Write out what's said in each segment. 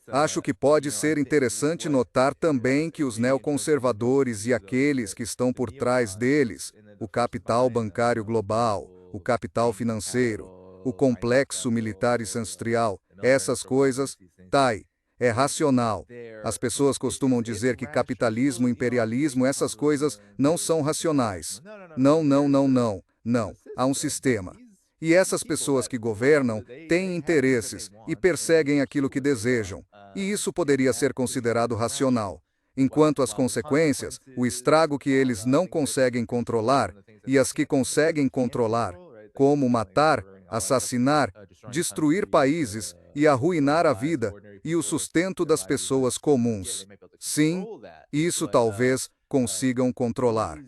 Acho que pode ser interessante notar também que os neoconservadores e aqueles que estão por trás deles, o capital bancário global, o capital financeiro, o complexo militar e industrial, essas coisas, é racional. As pessoas costumam dizer que capitalismo, imperialismo, essas coisas não são racionais. Não, não, não, não, não. Há um sistema. E essas pessoas que governam têm interesses e perseguem aquilo que desejam. E isso poderia ser considerado racional. Enquanto as consequências, o estrago que eles não conseguem controlar, e as que conseguem controlar, como matar, assassinar, destruir países e arruinar a vida e o sustento das pessoas comuns. Sim, isso talvez consigam controlar.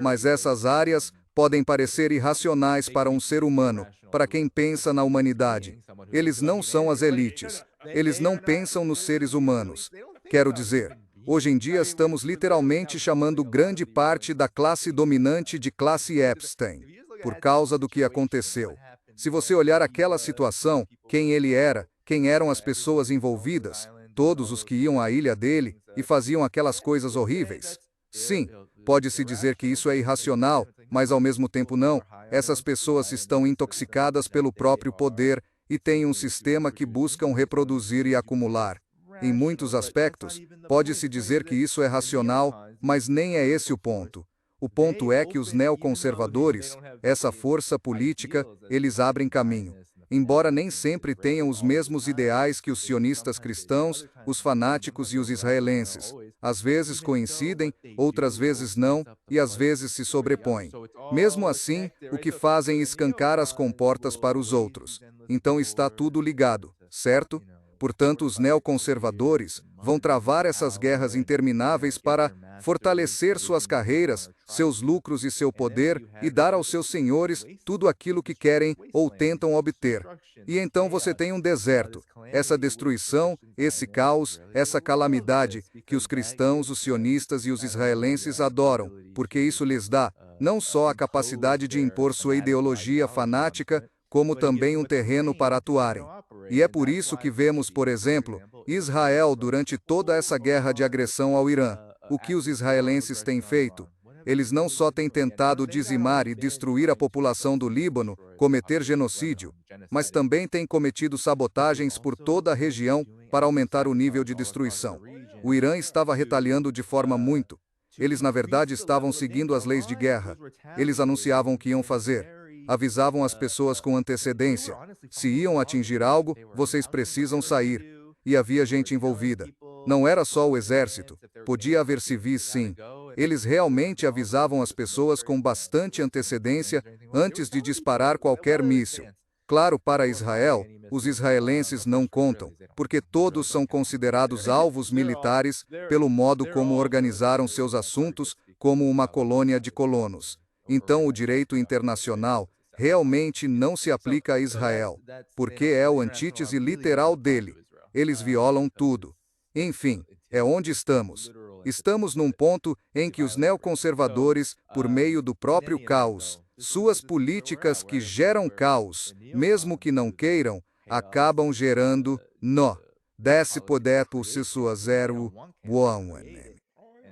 Mas essas áreas podem parecer irracionais para um ser humano, para quem pensa na humanidade. Eles não são as elites. Eles não pensam nos seres humanos. Quero dizer, hoje em dia estamos literalmente chamando grande parte da classe dominante de classe Epstein, por causa do que aconteceu. Se você olhar aquela situação, quem ele era, quem eram as pessoas envolvidas, todos os que iam à ilha dele e faziam aquelas coisas horríveis. Sim, pode-se dizer que isso é irracional, mas ao mesmo tempo não. Essas pessoas estão intoxicadas pelo próprio poder e têm um sistema que buscam reproduzir e acumular. Em muitos aspectos, pode-se dizer que isso é racional, mas nem é esse o ponto. O ponto é que os neoconservadores, essa força política, eles abrem caminho. Embora nem sempre tenham os mesmos ideais que os sionistas cristãos, os fanáticos e os israelenses. Às vezes coincidem, outras vezes não, e às vezes se sobrepõem. Mesmo assim, o que fazem escancar as comportas para os outros. Então está tudo ligado, certo? Portanto, os neoconservadores vão travar essas guerras intermináveis para fortalecer suas carreiras, seus lucros e seu poder e dar aos seus senhores tudo aquilo que querem ou tentam obter. E então você tem um deserto, essa destruição, esse caos, essa calamidade que os cristãos, os sionistas e os israelenses adoram, porque isso lhes dá não só a capacidade de impor sua ideologia fanática, como também um terreno para atuarem. E é por isso que vemos, por exemplo, Israel durante toda essa guerra de agressão ao Irã. O que os israelenses têm feito? Eles não só têm tentado dizimar e destruir a população do Líbano, cometer genocídio, mas também têm cometido sabotagens por toda a região para aumentar o nível de destruição. O Irã estava retaliando de forma muito. Eles, na verdade, estavam seguindo as leis de guerra. Eles anunciavam o que iam fazer. Avisavam as pessoas com antecedência. Se iam atingir algo, vocês precisam sair. E havia gente envolvida. Não era só o exército. Podia haver civis, sim. Eles realmente avisavam as pessoas com bastante antecedência antes de disparar qualquer míssil. Claro, para Israel, os israelenses não contam, porque todos são considerados alvos militares pelo modo como organizaram seus assuntos como uma colônia de colonos. Então o direito internacional realmente não se aplica a Israel, porque é o antítese literal dele. Eles violam tudo. Enfim, é onde estamos. Estamos num ponto em que os neoconservadores, por meio do próprio caos, suas políticas que geram caos, mesmo que não queiram, acabam gerando nó. Desce poder por si sua zero,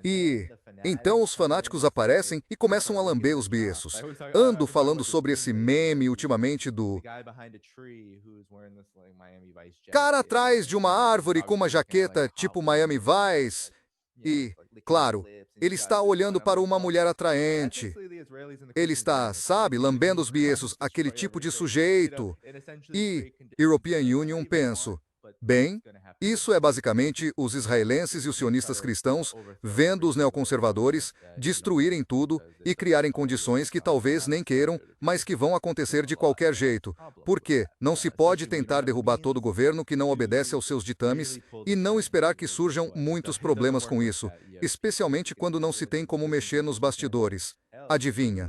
E então os fanáticos aparecem e começam a lamber os beiços. Ando falando sobre esse meme ultimamente do cara atrás de uma árvore com uma jaqueta tipo Miami Vice. E, claro, ele está olhando para uma mulher atraente. Ele está, sabe, lambendo os beiços, aquele tipo de sujeito. E, European Union, penso, bem, isso é basicamente os israelenses e os sionistas cristãos vendo os neoconservadores destruírem tudo e criarem condições que talvez nem queiram, mas que vão acontecer de qualquer jeito. Porque não se pode tentar derrubar todo o governo que não obedece aos seus ditames e não esperar que surjam muitos problemas com isso, especialmente quando não se tem como mexer nos bastidores. Adivinha?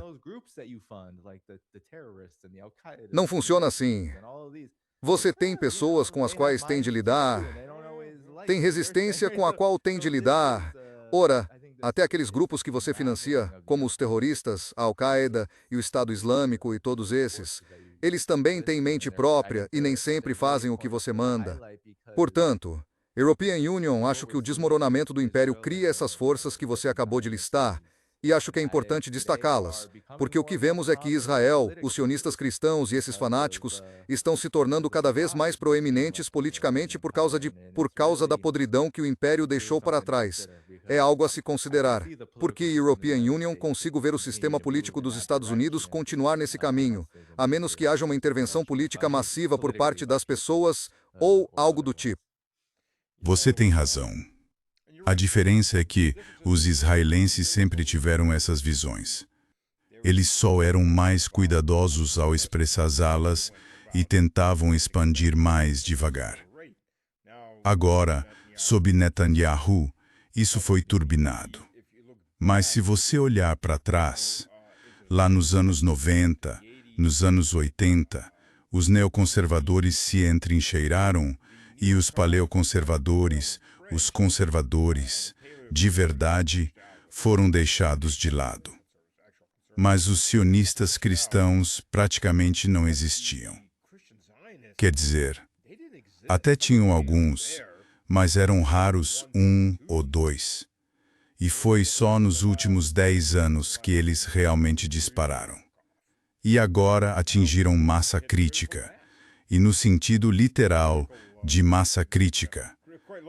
Não funciona assim. Você tem pessoas com as quais tem de lidar, tem resistência com a qual tem de lidar. Ora, até aqueles grupos que você financia, como os terroristas, a Al-Qaeda e o Estado Islâmico e todos esses, eles também têm mente própria e nem sempre fazem o que você manda. Portanto, European Union, acho que o desmoronamento do Império cria essas forças que você acabou de listar, e acho que é importante destacá-las, porque o que vemos é que Israel, os sionistas cristãos e esses fanáticos estão se tornando cada vez mais proeminentes politicamente por causa da podridão que o Império deixou para trás. É algo a se considerar. Porque European Union consigo ver o sistema político dos Estados Unidos continuar nesse caminho, a menos que haja uma intervenção política massiva por parte das pessoas ou algo do tipo. Você tem razão. A diferença é que os israelenses sempre tiveram essas visões. Eles só eram mais cuidadosos ao expressá-las e tentavam expandir mais devagar. Agora, sob Netanyahu, isso foi turbinado. Mas se você olhar para trás, lá nos anos 90, nos anos 80, os neoconservadores se entrincheiraram e os paleoconservadores, os conservadores, de verdade, foram deixados de lado. Mas os sionistas cristãos praticamente não existiam. Quer dizer, até tinham alguns, mas eram raros, um ou dois. E foi só nos últimos 10 anos que eles realmente dispararam. E agora atingiram massa crítica, e no sentido literal de massa crítica,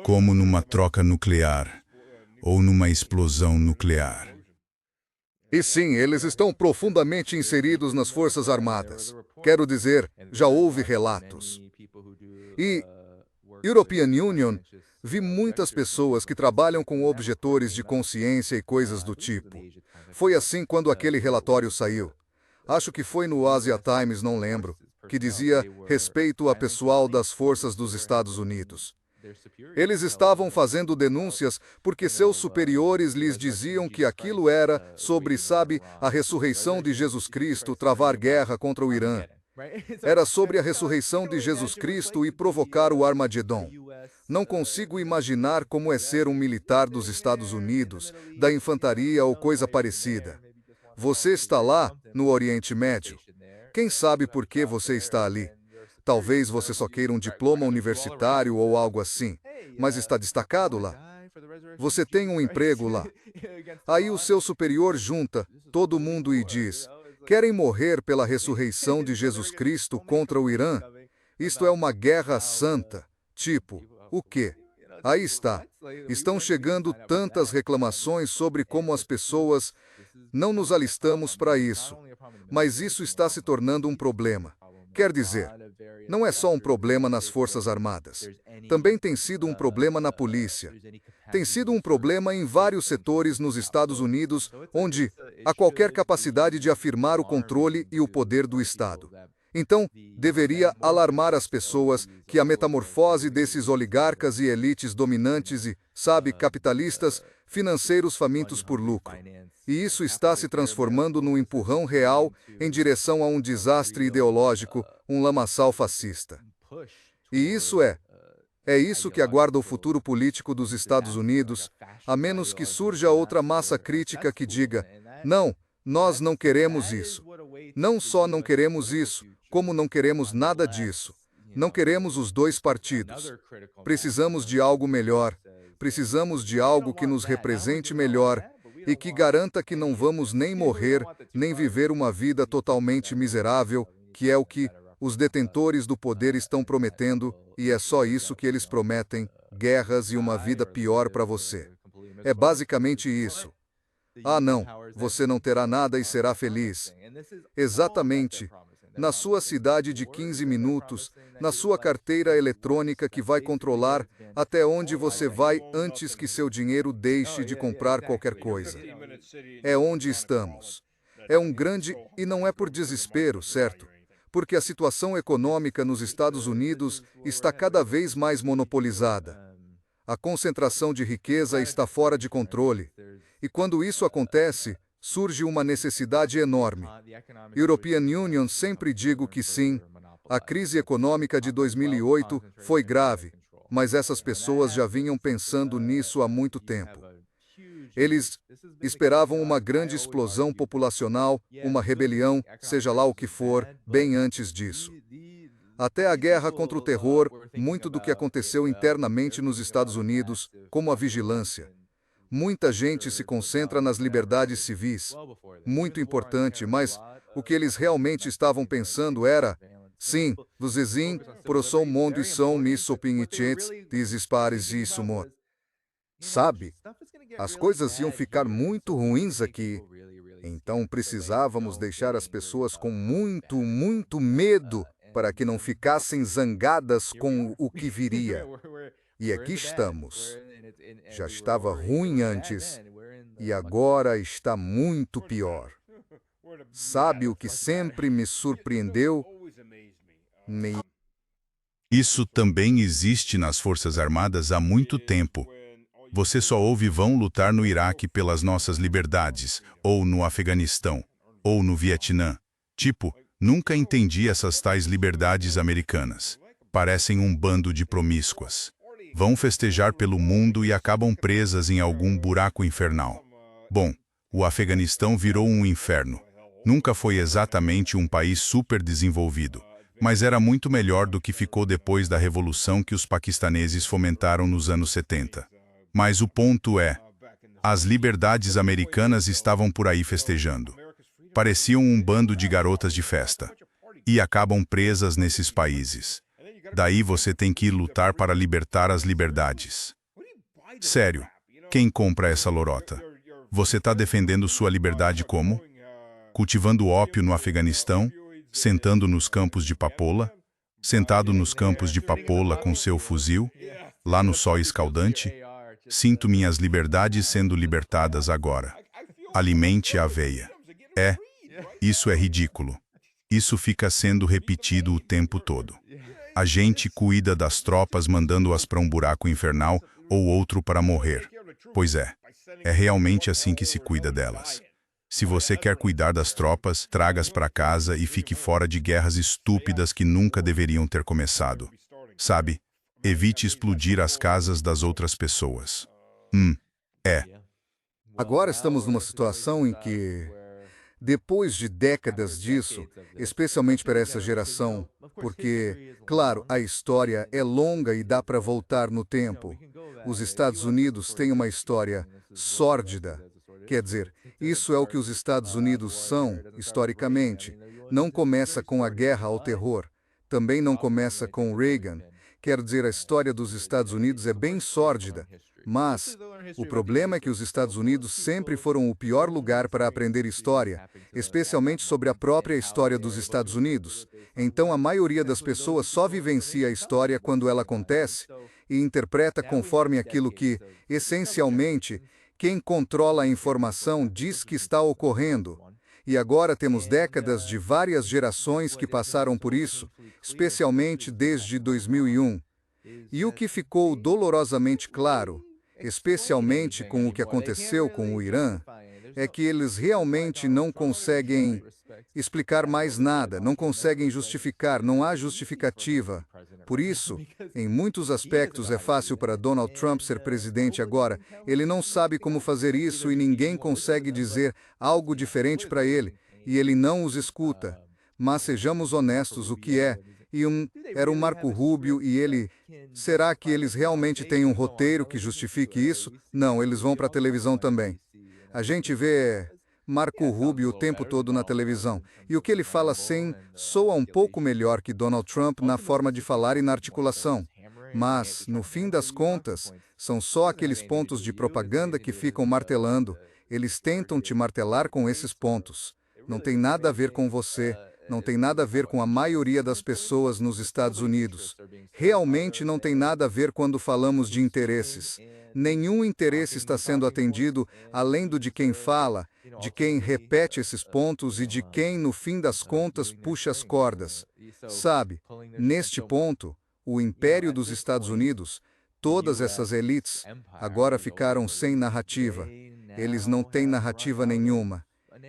como numa troca nuclear ou numa explosão nuclear. E sim, eles estão profundamente inseridos nas Forças Armadas. Quero dizer, já houve relatos. E European Union, vi muitas pessoas que trabalham com objetores de consciência e coisas do tipo. Foi assim quando aquele relatório saiu. Acho que foi no Asia Times, não lembro, que dizia respeito a pessoal das forças dos Estados Unidos. Eles estavam fazendo denúncias porque seus superiores lhes diziam que aquilo era sobre, a ressurreição de Jesus Cristo, travar guerra contra o Irã. Era sobre a ressurreição de Jesus Cristo e provocar o Armagedon. Não consigo imaginar como é ser um militar dos Estados Unidos, da infantaria ou coisa parecida. Você está lá, no Oriente Médio. Quem sabe por que você está ali? Talvez você só queira um diploma universitário ou algo assim, mas está destacado lá. Você tem um emprego lá. Aí o seu superior junta todo mundo e diz: querem morrer pela ressurreição de Jesus Cristo contra o Irã? Isto é uma guerra santa. Tipo, o quê? Aí está. Estão chegando tantas reclamações sobre como as pessoas não nos alistamos para isso. Mas isso está se tornando um problema. Quer dizer, não é só um problema nas Forças Armadas. Também tem sido um problema na polícia. Tem sido um problema em vários setores nos Estados Unidos, onde há qualquer capacidade de afirmar o controle e o poder do Estado. Então, deveria alarmar as pessoas que a metamorfose desses oligarcas e elites dominantes e, capitalistas, financeiros famintos por lucro. E isso está se transformando num empurrão real em direção a um desastre ideológico, um lamaçal fascista. E isso é isso que aguarda o futuro político dos Estados Unidos, a menos que surja outra massa crítica que diga: não, nós não queremos isso. Não só não queremos isso, como não queremos nada disso. Não queremos os dois partidos. Precisamos de algo melhor. Precisamos de algo que nos represente melhor e que garanta que não vamos nem morrer, nem viver uma vida totalmente miserável, que é o que os detentores do poder estão prometendo, e é só isso que eles prometem: guerras e uma vida pior para você. É basicamente isso. Ah, não, você não terá nada e será feliz. Exatamente. Na sua cidade de 15 minutos, na sua carteira eletrônica que vai controlar até onde você vai antes que seu dinheiro deixe de comprar qualquer coisa. É onde estamos. É um grande, e não é por desespero, certo? Porque a situação econômica nos Estados Unidos está cada vez mais monopolizada. A concentração de riqueza está fora de controle. E quando isso acontece, surge uma necessidade enorme. European Union, sempre digo que sim. A crise econômica de 2008 foi grave, mas essas pessoas já vinham pensando nisso há muito tempo. Eles esperavam uma grande explosão populacional, uma rebelião, seja lá o que for, bem antes disso. Até a guerra contra o terror, muito do que aconteceu internamente nos Estados Unidos, como a vigilância. Muita gente se concentra nas liberdades civis. Muito importante, mas o que eles realmente estavam pensando era: sim, vocês pro mundo e são misopinichets, desespares e sumo. Sabe, as coisas iam ficar muito ruins aqui. Então precisávamos deixar as pessoas com muito medo para que não ficassem zangadas com o que viria. E aqui estamos. Já estava ruim antes e agora está muito pior. Sabe o que sempre me surpreendeu? Isso também existe nas Forças Armadas há muito tempo. Você só ouve vão lutar no Iraque pelas nossas liberdades, ou no Afeganistão, ou no Vietnã. Tipo, nunca entendi essas tais liberdades americanas. Parecem um bando de promíscuas. Vão festejar pelo mundo e acabam presas em algum buraco infernal. Bom, o Afeganistão virou um inferno. Nunca foi exatamente um país super desenvolvido, mas era muito melhor do que ficou depois da revolução que os paquistaneses fomentaram nos anos 70. Mas o ponto é, as liberdades americanas estavam por aí festejando. Pareciam um bando de garotas de festa. E acabam presas nesses países. Daí você tem que ir lutar para libertar as liberdades. Sério, quem compra essa lorota? Você está defendendo sua liberdade como? Cultivando ópio no Afeganistão? Sentando nos campos de papoula? Sentado nos campos de papoula com seu fuzil? Lá no sol escaldante? Sinto minhas liberdades sendo libertadas agora. Alimente a veia. Isso é ridículo. Isso fica sendo repetido o tempo todo. A gente cuida das tropas mandando-as para um buraco infernal ou outro para morrer. Pois é realmente assim que se cuida delas. Se você quer cuidar das tropas, traga-as para casa e fique fora de guerras estúpidas que nunca deveriam ter começado. Sabe? Evite explodir as casas das outras pessoas. Agora estamos numa situação em que, depois de décadas disso, especialmente para essa geração, porque, claro, a história é longa e dá para voltar no tempo. Os Estados Unidos têm uma história sórdida. Quer dizer, isso é o que os Estados Unidos são, historicamente. Não começa com a guerra ao terror. Também não começa com Reagan. Quer dizer, a história dos Estados Unidos é bem sórdida. Mas o problema é que os Estados Unidos sempre foram o pior lugar para aprender história, especialmente sobre a própria história dos Estados Unidos. Então a maioria das pessoas só vivencia a história quando ela acontece e interpreta conforme aquilo que, essencialmente, quem controla a informação diz que está ocorrendo. E agora temos décadas de várias gerações que passaram por isso, especialmente desde 2001. E o que ficou dolorosamente claro, especialmente com o que aconteceu com o Irã, é que eles realmente não conseguem explicar mais nada, não conseguem justificar, não há justificativa. Por isso, em muitos aspectos é fácil para Donald Trump ser presidente agora. Ele não sabe como fazer isso e ninguém consegue dizer algo diferente para ele, e ele não os escuta. Mas sejamos honestos, o que é? Era um Marco Rubio e ele... Será que eles realmente têm um roteiro que justifique isso? Não, eles vão para a televisão também. A gente vê Marco Rubio o tempo todo na televisão. E o que ele fala soa um pouco melhor que Donald Trump na forma de falar e na articulação. Mas, no fim das contas, são só aqueles pontos de propaganda que ficam martelando. Eles tentam te martelar com esses pontos. Não tem nada a ver com você. Não tem nada a ver com a maioria das pessoas nos Estados Unidos. Realmente não tem nada a ver quando falamos de interesses. Nenhum interesse está sendo atendido além do de quem fala, de quem repete esses pontos e de quem, no fim das contas, puxa as cordas. Sabe, neste ponto, o império dos Estados Unidos, todas essas elites, agora ficaram sem narrativa. Eles não têm narrativa nenhuma.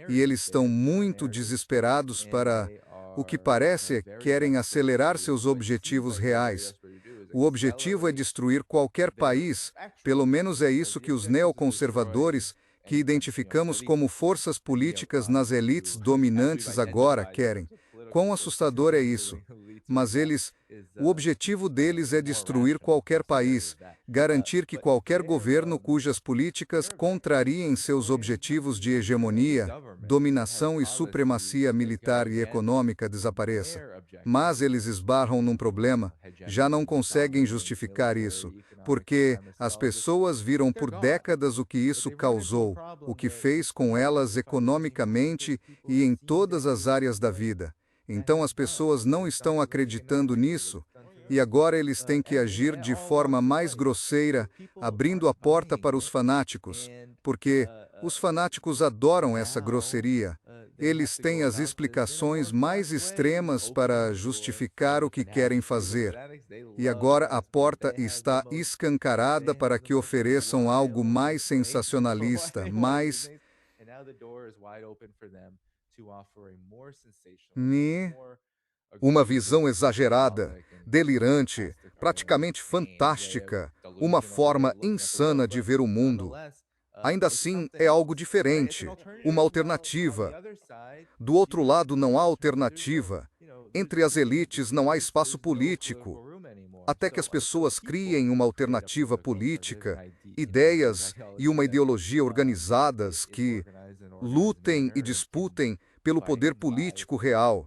E eles estão muito desesperados para, o que parece, querem acelerar seus objetivos reais. O objetivo é destruir qualquer país, pelo menos é isso que os neoconservadores, que identificamos como forças políticas nas elites dominantes agora, querem. Quão assustador é isso? Mas o objetivo deles é destruir qualquer país, garantir que qualquer governo cujas políticas contrariem seus objetivos de hegemonia, dominação e supremacia militar e econômica desapareça. Mas eles esbarram num problema, já não conseguem justificar isso, porque as pessoas viram por décadas o que isso causou, o que fez com elas economicamente e em todas as áreas da vida. Então as pessoas não estão acreditando nisso, e agora eles têm que agir de forma mais grosseira, abrindo a porta para os fanáticos, porque os fanáticos adoram essa grosseria. Eles têm as explicações mais extremas para justificar o que querem fazer. E agora a porta está escancarada para que ofereçam algo mais sensacionalista, mais uma visão exagerada, delirante, praticamente fantástica, uma forma insana de ver o mundo. Ainda assim, é algo diferente, uma alternativa. Do outro lado, não há alternativa. Entre as elites não há espaço político. Até que as pessoas criem uma alternativa política, ideias e uma ideologia organizadas que lutem e disputem pelo poder político real.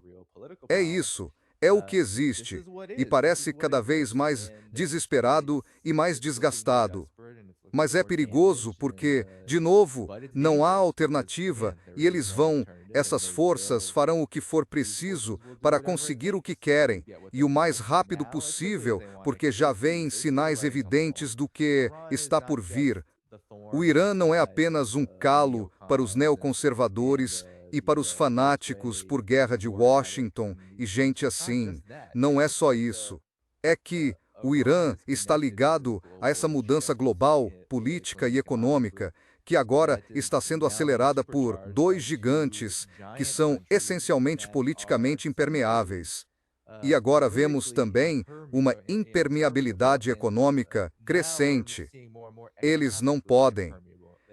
É isso, é o que existe, e parece cada vez mais desesperado e mais desgastado. Mas é perigoso porque, de novo, não há alternativa e essas forças farão o que for preciso para conseguir o que querem, e o mais rápido possível, porque já veem sinais evidentes do que está por vir. O Irã não é apenas um calo para os neoconservadores e para os fanáticos por guerra de Washington e gente assim. Não é só isso. É que o Irã está ligado a essa mudança global, política e econômica, que agora está sendo acelerada por dois gigantes que são essencialmente politicamente impermeáveis. E agora vemos também uma impermeabilidade econômica crescente. Eles não podem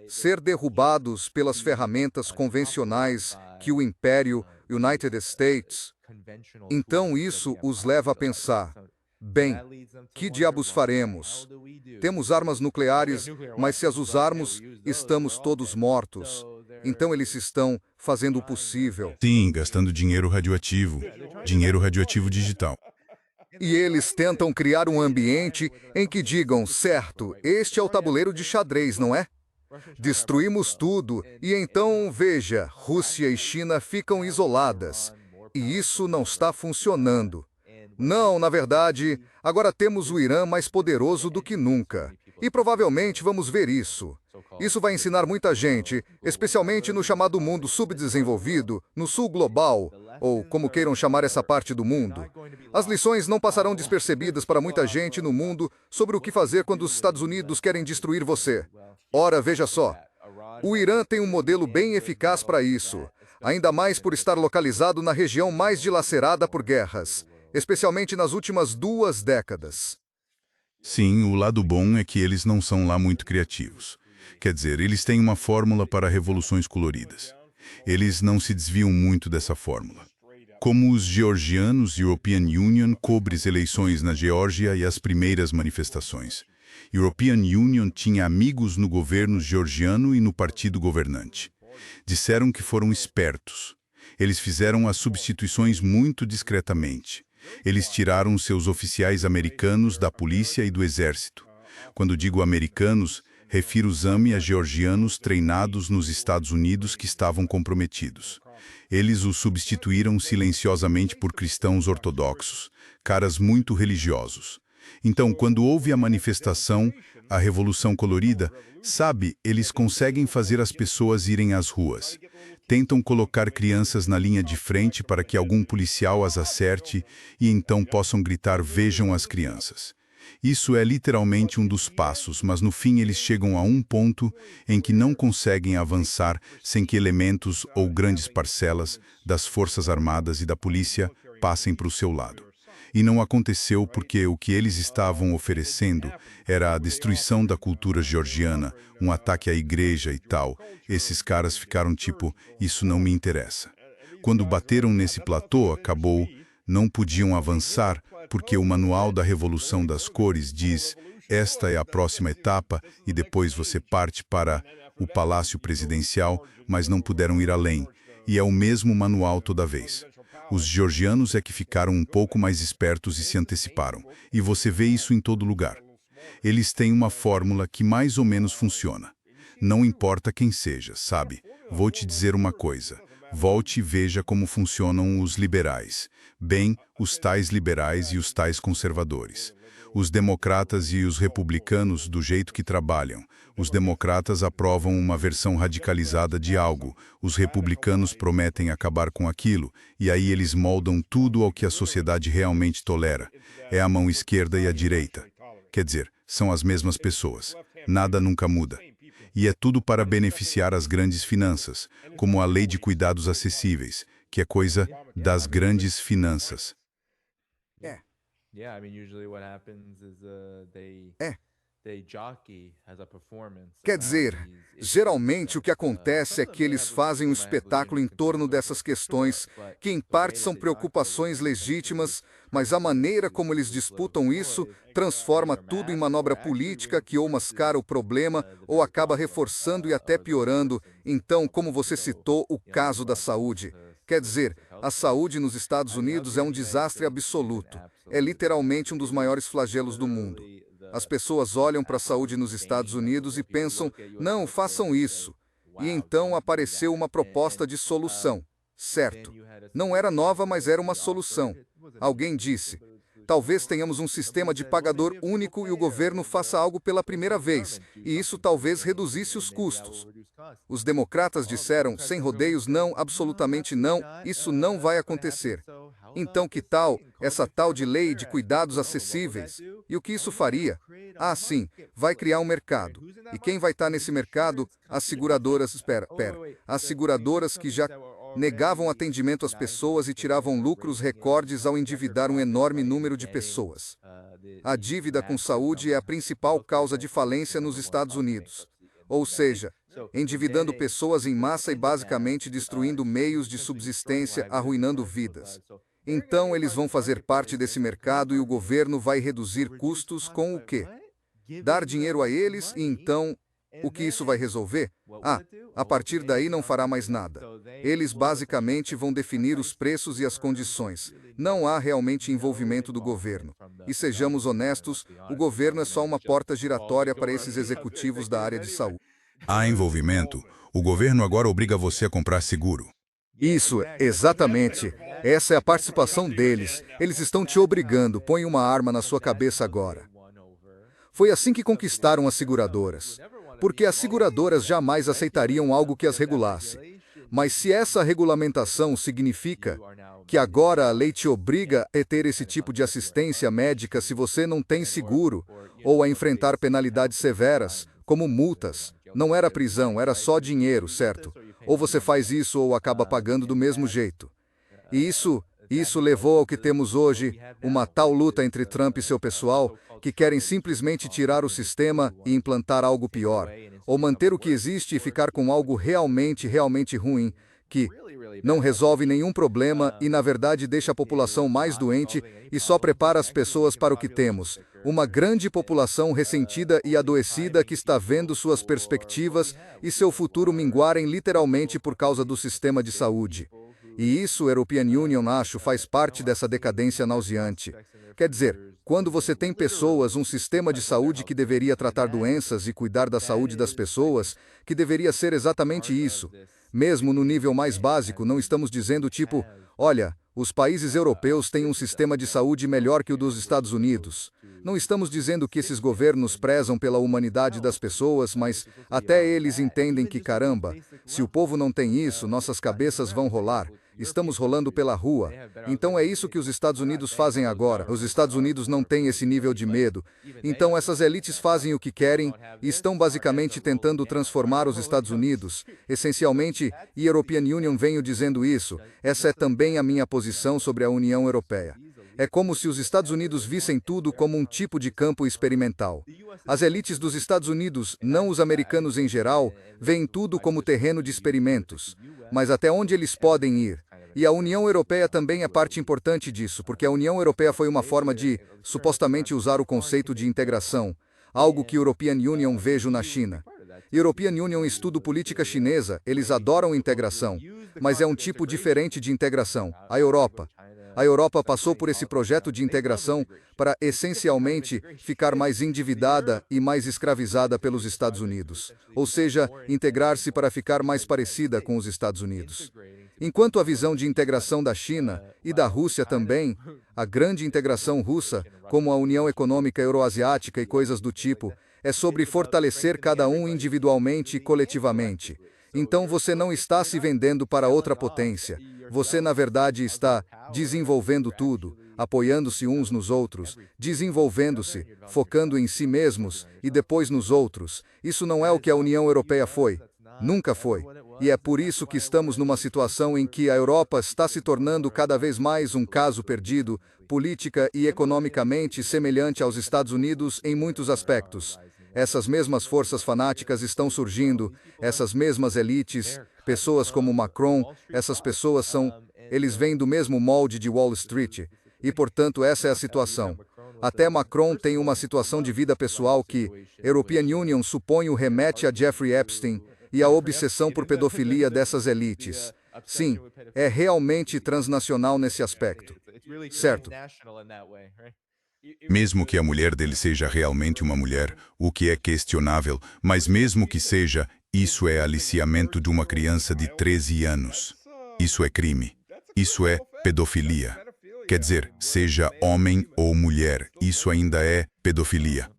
ser derrubados pelas ferramentas convencionais que o Império United States. Então isso os leva a pensar: bem, que diabos faremos? Temos armas nucleares, mas se as usarmos, estamos todos mortos. Então eles estão fazendo o possível. Sim, gastando dinheiro radioativo digital. E eles tentam criar um ambiente em que digam, certo, este é o tabuleiro de xadrez, não é? Destruímos tudo e então, veja, Rússia e China ficam isoladas. E isso não está funcionando. Não, na verdade, agora temos o Irã mais poderoso do que nunca. E provavelmente vamos ver isso. Isso vai ensinar muita gente, especialmente no chamado mundo subdesenvolvido, no sul global, ou como queiram chamar essa parte do mundo. As lições não passarão despercebidas para muita gente no mundo sobre o que fazer quando os Estados Unidos querem destruir você. Ora, veja só. O Irã tem um modelo bem eficaz para isso, ainda mais por estar localizado na região mais dilacerada por guerras, especialmente nas últimas 2 décadas. Sim, o lado bom é que eles não são lá muito criativos. Quer dizer, eles têm uma fórmula para revoluções coloridas. Eles não se desviam muito dessa fórmula. Como os georgianos, European Union cobre as eleições na Geórgia e as primeiras manifestações. European Union tinha amigos no governo georgiano e no partido governante. Disseram que foram espertos. Eles fizeram as substituições muito discretamente. Eles tiraram seus oficiais americanos da polícia e do exército. Quando digo americanos, refiro-me a georgianos treinados nos Estados Unidos que estavam comprometidos. Eles os substituíram silenciosamente por cristãos ortodoxos, caras muito religiosos. Então, quando houve a manifestação, a Revolução Colorida, sabe, eles conseguem fazer as pessoas irem às ruas. Tentam colocar crianças na linha de frente para que algum policial as acerte e então possam gritar: "Vejam as crianças". Isso é literalmente um dos passos, mas no fim eles chegam a um ponto em que não conseguem avançar sem que elementos ou grandes parcelas das Forças Armadas e da polícia passem para o seu lado. E não aconteceu porque o que eles estavam oferecendo era a destruição da cultura georgiana, um ataque à igreja e tal. Esses caras ficaram tipo, isso não me interessa. Quando bateram nesse platô, acabou, não podiam avançar, porque o Manual da Revolução das Cores diz: esta é a próxima etapa, e depois você parte para o Palácio Presidencial, mas não puderam ir além. E é o mesmo manual toda vez. Os georgianos é que ficaram um pouco mais espertos e se anteciparam. E você vê isso em todo lugar. Eles têm uma fórmula que mais ou menos funciona. Não importa quem seja, sabe? Vou te dizer uma coisa. Volte e veja como funcionam os liberais. Bem, os tais liberais e os tais conservadores. Os democratas e os republicanos do jeito que trabalham. Os democratas aprovam uma versão radicalizada de algo. Os republicanos prometem acabar com aquilo, e aí eles moldam tudo ao que a sociedade realmente tolera. É a mão esquerda e a direita. Quer dizer, são as mesmas pessoas. Nada nunca muda. E é tudo para beneficiar as grandes finanças, como a Lei de Cuidados Acessíveis, que é coisa das grandes finanças. É. Quer dizer, geralmente o que acontece é que eles fazem um espetáculo em torno dessas questões, que em parte são preocupações legítimas, mas a maneira como eles disputam isso transforma tudo em manobra política que ou mascara o problema ou acaba reforçando e até piorando. Então, como você citou, o caso da saúde. Quer dizer, a saúde nos Estados Unidos é um desastre absoluto. É literalmente um dos maiores flagelos do mundo. As pessoas olham para a saúde nos Estados Unidos e pensam, não, façam isso. E então apareceu uma proposta de solução. Certo. Não era nova, mas era uma solução. Alguém disse, talvez tenhamos um sistema de pagador único e o governo faça algo pela primeira vez, e isso talvez reduzisse os custos. Os democratas disseram, sem rodeios, não, absolutamente não, isso não vai acontecer. Então que tal essa tal de lei de cuidados acessíveis? E o que isso faria? Ah, sim, vai criar um mercado. E quem vai estar nesse mercado? As seguradoras, as seguradoras que já negavam atendimento às pessoas e tiravam lucros recordes ao endividar um enorme número de pessoas. A dívida com saúde é a principal causa de falência nos Estados Unidos. Ou seja, endividando pessoas em massa e basicamente destruindo meios de subsistência, arruinando vidas. Então eles vão fazer parte desse mercado e o governo vai reduzir custos com o quê? Dar dinheiro a eles e então, o que isso vai resolver? Ah, a partir daí não fará mais nada. Eles basicamente vão definir os preços e as condições. Não há realmente envolvimento do governo. E sejamos honestos, o governo é só uma porta giratória para esses executivos da área de saúde. Há envolvimento. O governo agora obriga você a comprar seguro. Isso, exatamente. Essa é a participação deles. Eles estão te obrigando. Põe uma arma na sua cabeça agora. Foi assim que conquistaram as seguradoras. Porque as seguradoras jamais aceitariam algo que as regulasse. Mas se essa regulamentação significa que agora a lei te obriga a ter esse tipo de assistência médica se você não tem seguro, ou a enfrentar penalidades severas, como multas, não era prisão, era só dinheiro, certo? Ou você faz isso ou acaba pagando do mesmo jeito. E isso levou ao que temos hoje, uma tal luta entre Trump e seu pessoal, que querem simplesmente tirar o sistema e implantar algo pior, ou manter o que existe e ficar com algo realmente ruim, que não resolve nenhum problema e, na verdade, deixa a população mais doente e só prepara as pessoas para o que temos. Uma grande população ressentida e adoecida que está vendo suas perspectivas e seu futuro minguarem literalmente por causa do sistema de saúde. E isso, European Union, acho, faz parte dessa decadência nauseante. Quer dizer, quando você tem pessoas, um sistema de saúde que deveria tratar doenças e cuidar da saúde das pessoas, que deveria ser exatamente isso. Mesmo no nível mais básico, não estamos dizendo tipo, olha, os países europeus têm um sistema de saúde melhor que o dos Estados Unidos. Não estamos dizendo que esses governos prezam pela humanidade das pessoas, mas até eles entendem que, caramba, se o povo não tem isso, nossas cabeças vão rolar. Estamos rolando pela rua. Então é isso que os Estados Unidos fazem agora. Os Estados Unidos não têm esse nível de medo. Então essas elites fazem o que querem e estão basicamente tentando transformar os Estados Unidos. Essencialmente, e European Union venho dizendo isso, essa é também a minha posição sobre a União Europeia. É como se os Estados Unidos vissem tudo como um tipo de campo experimental. As elites dos Estados Unidos, não os americanos em geral, veem tudo como terreno de experimentos. Mas até onde eles podem ir? E a União Europeia também é parte importante disso, porque a União Europeia foi uma forma de, supostamente, usar o conceito de integração, algo que European Union vejo na China. European Union estudo política chinesa, eles adoram integração, mas é um tipo diferente de integração, a Europa. A Europa passou por esse projeto de integração para, essencialmente, ficar mais endividada e mais escravizada pelos Estados Unidos. Ou seja, integrar-se para ficar mais parecida com os Estados Unidos. Enquanto a visão de integração da China e da Rússia também, a grande integração russa, como a União Econômica Euroasiática e coisas do tipo, é sobre fortalecer cada um individualmente e coletivamente. Então você não está se vendendo para outra potência. Você, na verdade, está desenvolvendo tudo, apoiando-se uns nos outros, desenvolvendo-se, focando em si mesmos e depois nos outros. Isso não é o que a União Europeia foi. Nunca foi. E é por isso que estamos numa situação em que a Europa está se tornando cada vez mais um caso perdido, política e economicamente semelhante aos Estados Unidos em muitos aspectos. Essas mesmas forças fanáticas estão surgindo, essas mesmas elites, pessoas como Macron, essas pessoas eles vêm do mesmo molde de Wall Street, e portanto essa é a situação. Até Macron tem uma situação de vida pessoal que, European Union suponho remete a Jeffrey Epstein e a obsessão por pedofilia dessas elites. Sim, é realmente transnacional nesse aspecto. Certo. Mesmo que a mulher dele seja realmente uma mulher, o que é questionável, mas mesmo que seja, isso é aliciamento de uma criança de 13 anos. Isso é crime. Isso é pedofilia. Quer dizer, seja homem ou mulher, isso ainda é pedofilia.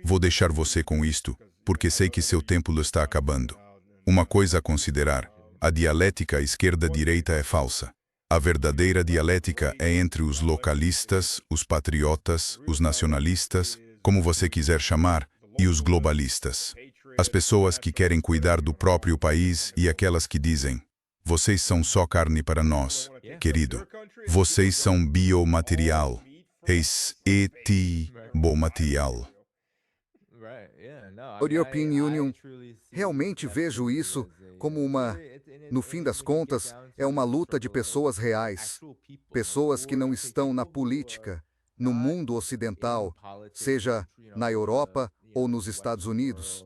Vou deixar você com isto, porque sei que seu tempo está acabando. Uma coisa a considerar: a dialética esquerda-direita é falsa. A verdadeira dialética é entre os localistas, os patriotas, os nacionalistas, como você quiser chamar, e os globalistas. As pessoas que querem cuidar do próprio país e aquelas que dizem: vocês são só carne para nós, querido. Vocês são biomaterial. Eis biomaterial. A European Union, realmente vejo isso como no fim das contas, é uma luta de pessoas reais, pessoas que não estão na política, no mundo ocidental, seja na Europa ou nos Estados Unidos.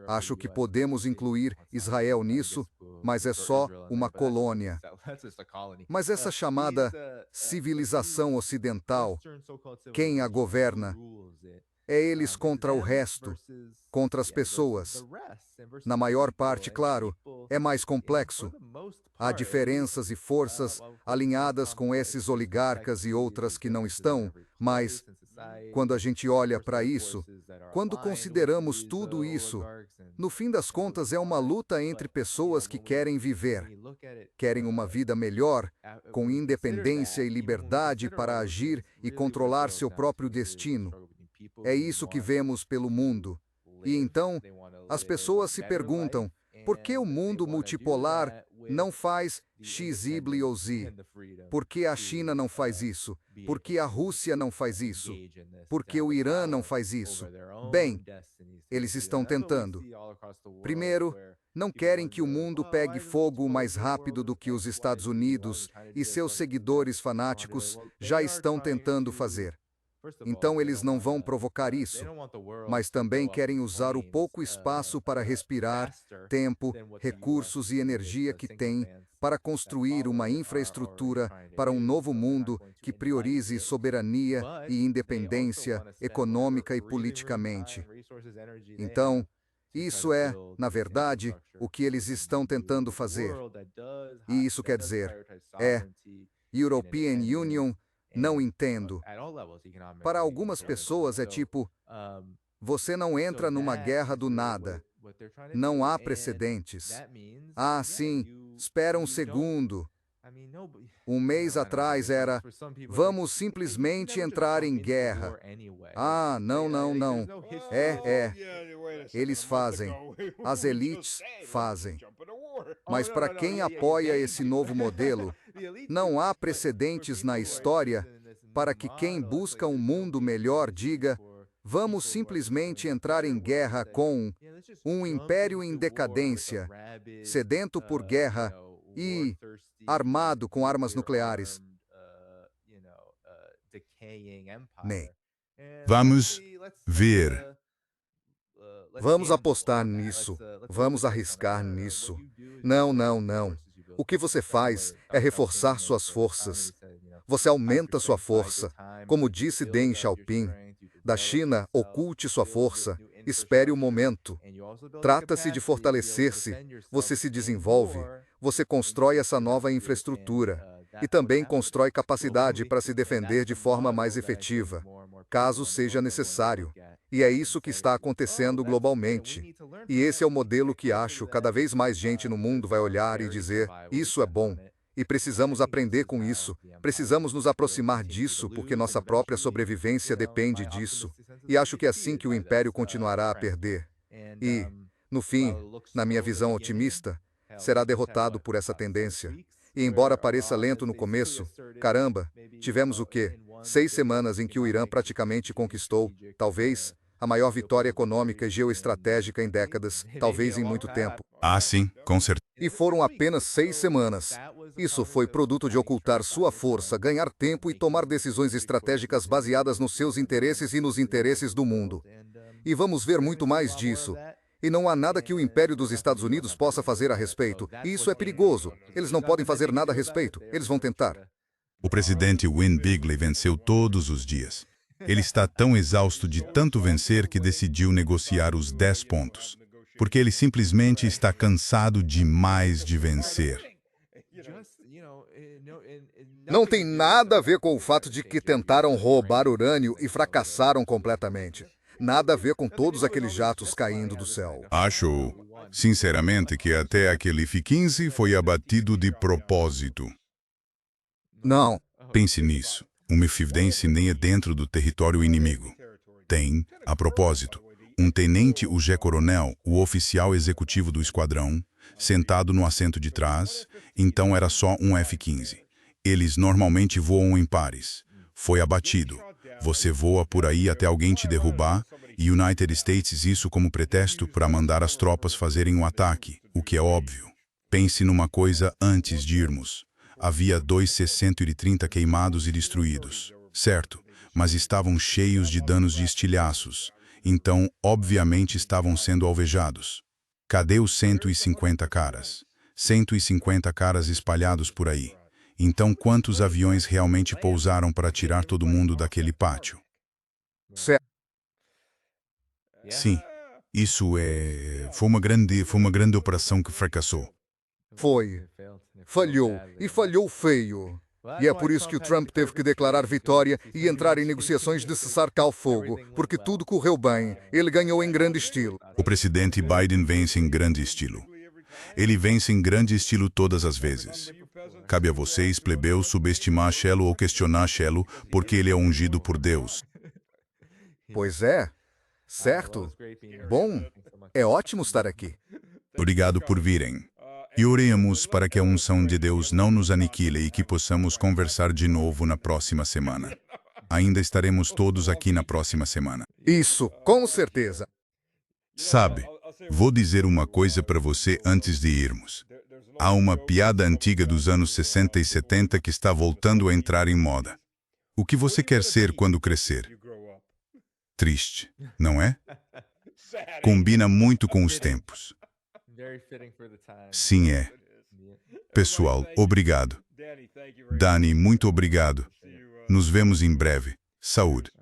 Acho que podemos incluir Israel nisso, mas é só uma colônia. Mas essa chamada civilização ocidental, quem a governa? É eles contra o resto, contra as pessoas. Na maior parte, claro, é mais complexo. Há diferenças e forças alinhadas com esses oligarcas e outras que não estão, mas, quando a gente olha para isso, quando consideramos tudo isso, no fim das contas é uma luta entre pessoas que querem viver, querem uma vida melhor, com independência e liberdade para agir e controlar seu próprio destino. É isso que vemos pelo mundo. E então, as pessoas se perguntam, por que o mundo multipolar não faz X, Y ou Z? Por que a China não faz isso? Por que a Rússia não faz isso? Por que o Irã não faz isso? Bem, eles estão tentando. Primeiro, não querem que o mundo pegue fogo mais rápido do que os Estados Unidos e seus seguidores fanáticos já estão tentando fazer. Então eles não vão provocar isso, mas também querem usar o pouco espaço para respirar, tempo, recursos e energia que têm para construir uma infraestrutura para um novo mundo que priorize soberania e independência econômica e politicamente. Então, isso é, na verdade, o que eles estão tentando fazer. E isso quer dizer, European Union. Não entendo. Para algumas pessoas é tipo, você não entra numa guerra do nada. Não há precedentes. Ah, sim, espera um segundo. Um mês atrás era, vamos simplesmente entrar em guerra. Ah, não, não, não. Eles fazem. As elites fazem. Mas para quem apoia esse novo modelo, não há precedentes na história para que quem busca um mundo melhor diga, vamos simplesmente entrar em guerra com um império em decadência, sedento por guerra, e armado com armas nucleares. Nem. Vamos ver. Vamos apostar nisso. Vamos arriscar nisso. Não, não, não. O que você faz é reforçar suas forças. Você aumenta sua força. Como disse Deng Xiaoping, da China, oculte sua força. Espere o momento. Trata-se de fortalecer-se. Você se desenvolve. Você constrói essa nova infraestrutura. E também constrói capacidade para se defender de forma mais efetiva, caso seja necessário. E é isso que está acontecendo globalmente. E esse é o modelo que acho cada vez mais gente no mundo vai olhar e dizer: isso é bom. E precisamos aprender com isso. Precisamos nos aproximar disso porque nossa própria sobrevivência depende disso. E acho que é assim que o império continuará a perder. E, no fim, na minha visão otimista, será derrotado por essa tendência. E embora pareça lento no começo, caramba, tivemos o quê? 6 semanas em que o Irã praticamente conquistou, talvez, a maior vitória econômica e geoestratégica em décadas, talvez em muito tempo. Ah, sim, com certeza. E foram apenas 6 semanas. Isso foi produto de ocultar sua força, ganhar tempo e tomar decisões estratégicas baseadas nos seus interesses e nos interesses do mundo. E vamos ver muito mais disso. E não há nada que o Império dos Estados Unidos possa fazer a respeito. E isso é perigoso. Eles não podem fazer nada a respeito. Eles vão tentar. O presidente Win Bigley venceu todos os dias. Ele está tão exausto de tanto vencer que decidiu negociar os 10 pontos. Porque ele simplesmente está cansado demais de vencer. Não tem nada a ver com o fato de que tentaram roubar urânio e fracassaram completamente. Nada a ver com todos aqueles jatos caindo do céu. Acho, sinceramente, que até aquele F-15 foi abatido de propósito. Não. Pense nisso. Uma F-15 nem é dentro do território inimigo. Tem, a propósito, um tenente coronel, o oficial executivo do esquadrão, sentado no assento de trás, então era só um F-15. Eles normalmente voam em pares. Foi abatido. Você voa por aí até alguém te derrubar, e United States isso como pretexto para mandar as tropas fazerem um ataque, o que é óbvio. Pense numa coisa antes de irmos. Havia 2 C-130 queimados e destruídos, certo? Mas estavam cheios de danos de estilhaços. Então, obviamente, estavam sendo alvejados. Cadê os 150 caras? 150 caras espalhados por aí. Então, quantos aviões realmente pousaram para tirar todo mundo daquele pátio? Certo. Sim, foi uma grande operação que fracassou. Foi. Falhou. E falhou feio. E é por isso que o Trump teve que declarar vitória e entrar em negociações de cessar-fogo, porque tudo correu bem. Ele ganhou em grande estilo. O presidente Biden vence em grande estilo. Ele vence em grande estilo todas as vezes. Cabe a vocês, plebeus, subestimar Shelo ou questionar Shelo, porque ele é ungido por Deus. Pois é. Certo. Bom, é ótimo estar aqui. Obrigado por virem. E oremos para que a unção de Deus não nos aniquile e que possamos conversar de novo na próxima semana. Ainda estaremos todos aqui na próxima semana. Isso, com certeza. Sabe, vou dizer uma coisa para você antes de irmos. Há uma piada antiga dos anos 60 e 70 que está voltando a entrar em moda. O que você quer ser quando crescer? Triste, não é? Combina muito com os tempos. Sim, é. Pessoal, obrigado. Dani, muito obrigado. Nos vemos em breve. Saúde.